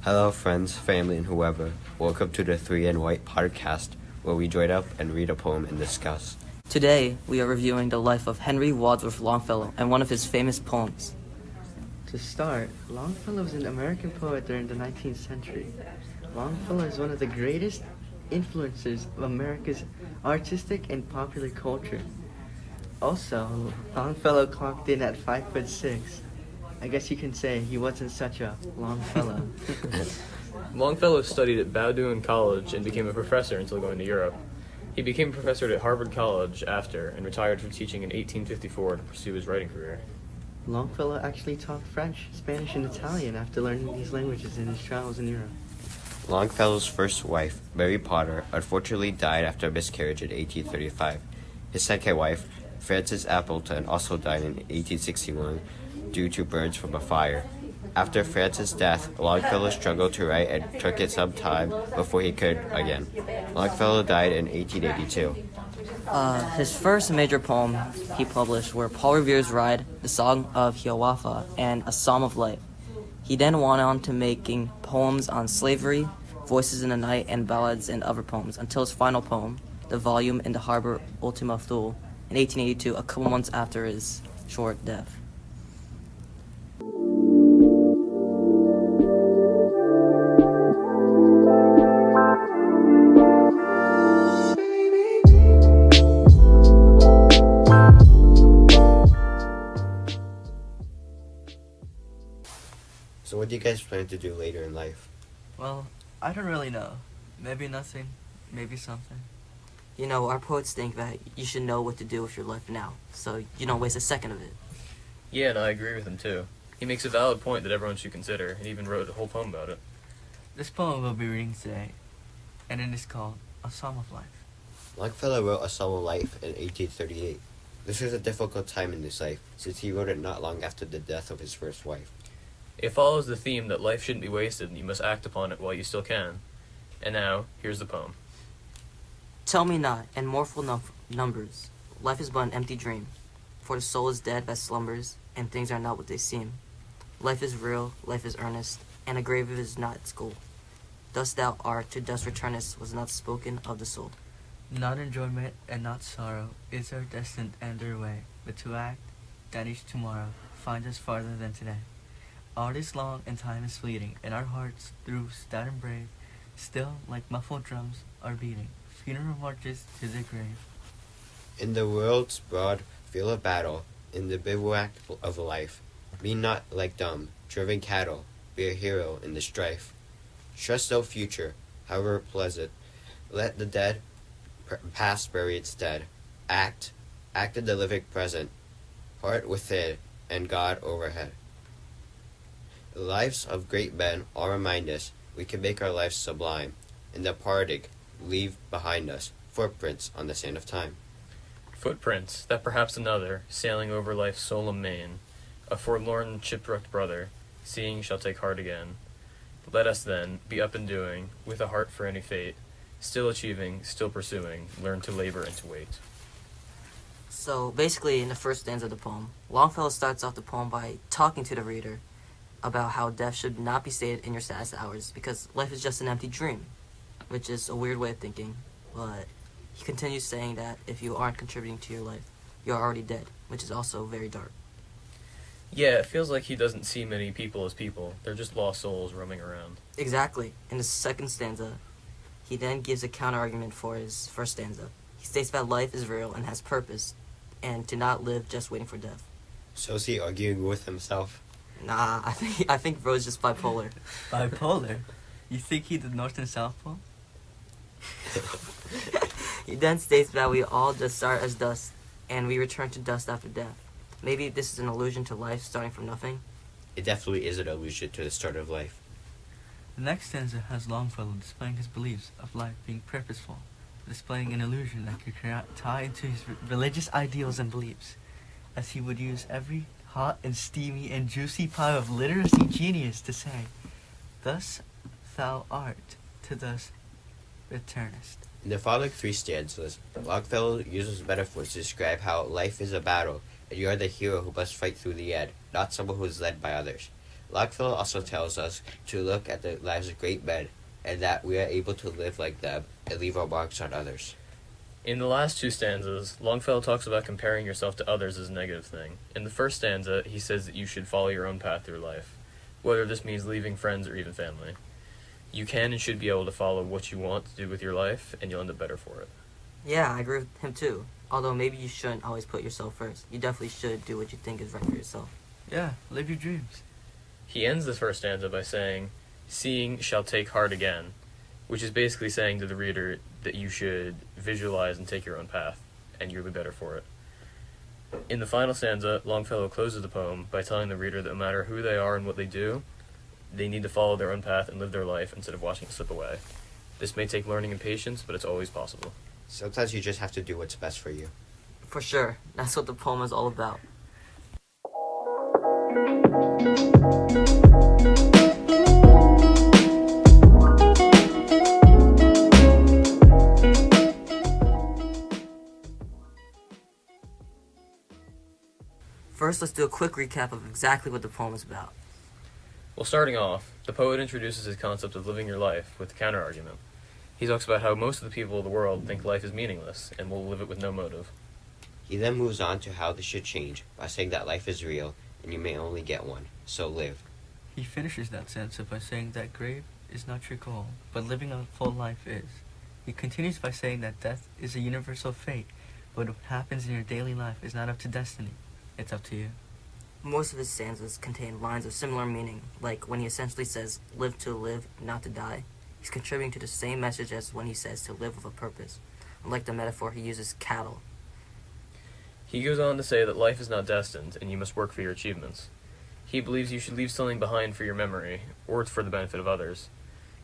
Hello, friends, family, and whoever. Welcome to the Three and White podcast, where we join up and read a poem and discuss. Today, we are reviewing the life of Henry Wadsworth Longfellow and one of his famous poems. To start, Longfellow was an American poet during the 19th century. Longfellow is one of the greatest influences of America's artistic and popular culture. Also, Longfellow clocked in at 5'6". I guess you can say he wasn't such a long fellow. Longfellow studied at Bowdoin College and became a professor until going to Europe. He became a professor at Harvard College after and retired from teaching in 1854 to pursue his writing career. Longfellow actually taught French, Spanish, and Italian after learning these languages in his travels in Europe. Longfellow's first wife, Mary Potter, unfortunately died after a miscarriage in 1835. His second wife, Frances Appleton, also died in 1861 due to burns from a fire. After Frances' death, Longfellow struggled to write and took it some time before he could again. Longfellow died in 1882. His first major poem he published were Paul Revere's Ride, The Song of Hiawatha, and A Psalm of Light. He then went on to making poems on slavery, Voices in the Night, and ballads and other poems, until his final poem, the volume In the Harbor Ultima Thule, in 1882, a couple months after his short death. So what do you guys plan to do later in life? Well, I don't really know. Maybe nothing, maybe something. You know, our poets think that you should know what to do with your life now, so you don't waste a second of it. Yeah, and I agree with him too. He makes a valid point that everyone should consider, and even wrote a whole poem about it. This poem we'll be reading today, and it is called A Psalm of Life. Longfellow wrote A Psalm of Life in 1838. This was a difficult time in his life, since he wrote it not long after the death of his first wife. It follows the theme that life shouldn't be wasted and you must act upon it while you still can. And now, here's the poem. Tell me not, in mournful numbers, life is but an empty dream, for the soul is dead that slumbers, and things are not what they seem. Life is real, life is earnest, and a grave is not its goal. Dust thou art, to dust returnest, was not spoken of the soul. Not enjoyment and not sorrow is our destined end or way, but to act, that each tomorrow find us farther than today. Art is long and time is fleeting, and our hearts, through stout and brave, still, like muffled drums, are beating funeral marches to the grave. In the world's broad field of battle, in the bivouac of life, be not like dumb, driven cattle, be a hero in the strife. Trust no future, however pleasant. Let the dead past bury its dead. Act in the living present, heart within, and God overhead. The lives of great men all remind us we can make our lives sublime, and the parting leave behind us footprints on the sand of time. Footprints, that perhaps another, sailing over life's solemn main, a forlorn shipwrecked brother, seeing shall take heart again. Let us then, be up and doing, with a heart for any fate, still achieving, still pursuing, learn to labor and to wait. So, basically, in the first stanza of the poem, Longfellow starts off the poem by talking to the reader about how death should not be stated in your saddest hours, because life is just an empty dream, which is a weird way of thinking, but he continues saying that if you aren't contributing to your life, you're already dead, which is also very dark. Yeah, it feels like he doesn't see many people as people. They're just lost souls roaming around. Exactly. In the second stanza, he then gives a counter-argument for his first stanza. He states that life is real and has purpose, and to not live just waiting for death. So is he arguing with himself? Nah, I think bro's just bipolar. Bipolar? You think he did North and South Pole? He then states that we all just start as dust, and we return to dust after death. Maybe this is an allusion to life starting from nothing. It definitely is an allusion to the start of life. The next stanza has Longfellow displaying his beliefs of life being purposeful, displaying an illusion that could tie into his religious ideals and beliefs, as he would use every hot and steamy and juicy pile of literacy genius to say, thus thou art, to thus returnest. In the following three stanzas, Longfellow uses metaphors to describe how life is a battle, and you are the hero who must fight through the end, not someone who is led by others. Longfellow also tells us to look at the lives of great men, and that we are able to live like them and leave our marks on others. In the last two stanzas, Longfellow talks about comparing yourself to others as a negative thing. In the first stanza, he says that you should follow your own path through life, whether this means leaving friends or even family. You can and should be able to follow what you want to do with your life, and you'll end up better for it. Yeah, I agree with him too. Although maybe you shouldn't always put yourself first. You definitely should do what you think is right for yourself. Yeah, live your dreams. He ends this first stanza by saying, "Seeing shall take heart again," which is basically saying to the reader that you should visualize and take your own path, and you'll be better for it. In the final stanza, Longfellow closes the poem by telling the reader that no matter who they are and what they do, they need to follow their own path and live their life instead of watching it slip away. This may take learning and patience, but it's always possible. Sometimes you just have to do what's best for you. For sure. That's what the poem is all about. First, let's do a quick recap of exactly what the poem is about. Well, starting off, the poet introduces his concept of living your life with the counter-argument. He talks about how most of the people of the world think life is meaningless and will live it with no motive. He then moves on to how this should change by saying that life is real and you may only get one, so live. He finishes that stanza by saying that grave is not your goal, but living a full life is. He continues by saying that death is a universal fate, but what happens in your daily life is not up to destiny. It's up to you. Most of his stanzas contain lines of similar meaning, like when he essentially says, live to live, not to die. He's contributing to the same message as when he says to live with a purpose. Unlike the metaphor, he uses cattle. He goes on to say that life is not destined, and you must work for your achievements. He believes you should leave something behind for your memory, or for the benefit of others.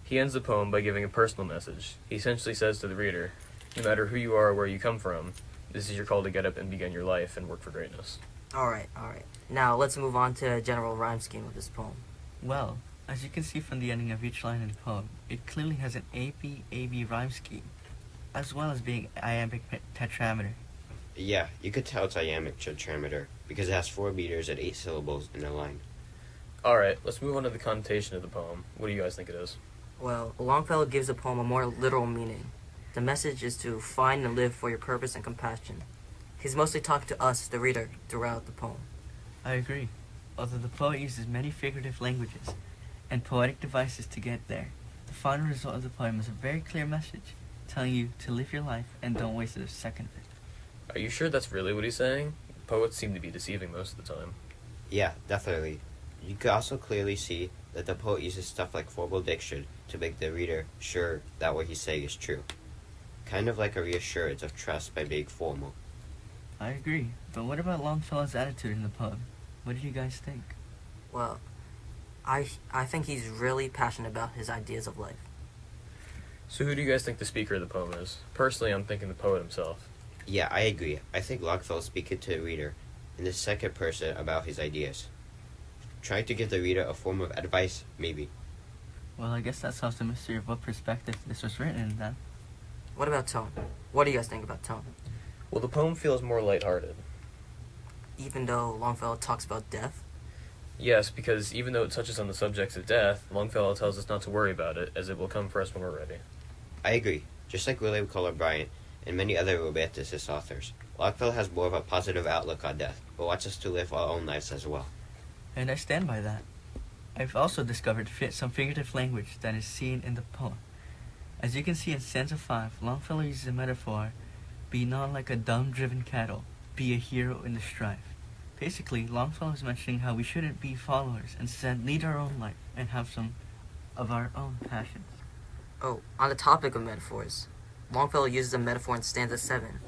He ends the poem by giving a personal message. He essentially says to the reader, no matter who you are or where you come from, this is your call to get up and begin your life and work for greatness. Alright. Now let's move on to a general rhyme scheme of this poem. Well, as you can see from the ending of each line in the poem, it clearly has an AB rhyme scheme, as well as being iambic tetrameter. Yeah, you could tell it's iambic tetrameter because it has 4 meters and 8 syllables in a line. Alright, let's move on to the connotation of the poem. What do you guys think it is? Well, Longfellow gives the poem a more literal meaning. The message is to find and live for your purpose and compassion. He's mostly talking to us, the reader, throughout the poem. I agree. Although the poet uses many figurative languages and poetic devices to get there, the final result of the poem is a very clear message, telling you to live your life and don't waste a second of it. Are you sure that's really what he's saying? Poets seem to be deceiving most of the time. Yeah, definitely. You could also clearly see that the poet uses stuff like formal diction to make the reader sure that what he's saying is true. Kind of like a reassurance of trust by being formal. I agree, but what about Longfellow's attitude in the poem? What do you guys think? Well, I think he's really passionate about his ideas of life. So who do you guys think the speaker of the poem is? Personally, I'm thinking the poet himself. Yeah, I agree. I think Longfellow is speaking to the reader in the second person about his ideas. Trying to give the reader a form of advice, maybe. Well, I guess that solves the mystery of what perspective this was written in then. What about tone? What do you guys think about tone? Well, the poem feels more lighthearted. Even though Longfellow talks about death? Yes, because even though it touches on the subjects of death, Longfellow tells us not to worry about it, as it will come for us when we're ready. I agree. Just like William Cullen Bryant and many other romanticist authors, Longfellow has more of a positive outlook on death, but wants us to live our own lives as well. And I stand by that. I've also discovered some figurative language that is seen in the poem. As you can see in stanza 5, Longfellow uses a metaphor, be not like a dumb-driven cattle, be a hero in the strife. Basically, Longfellow is mentioning how we shouldn't be followers, instead lead our own life and have some of our own passions. Oh, on the topic of metaphors, Longfellow uses a metaphor in stanza 7.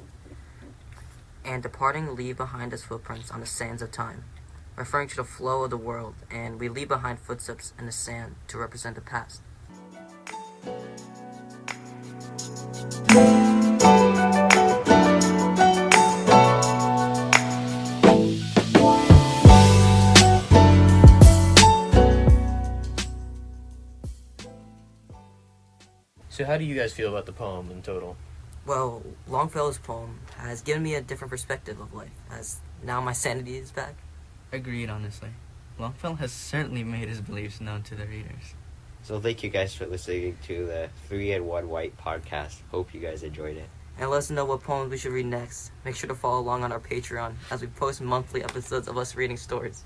And departing leave behind us footprints on the sands of time, referring to the flow of the world, and we leave behind footsteps in the sand to represent the past. So how do you guys feel about the poem in total? Well, Longfellow's poem has given me a different perspective of life, as now my sanity is back. Agreed, honestly. Longfellow has certainly made his beliefs known to the readers. So thank you guys for listening to the 3 and 1 White podcast. Hope you guys enjoyed it. And let us know what poems we should read next. Make sure to follow along on our Patreon as we post monthly episodes of us reading stories.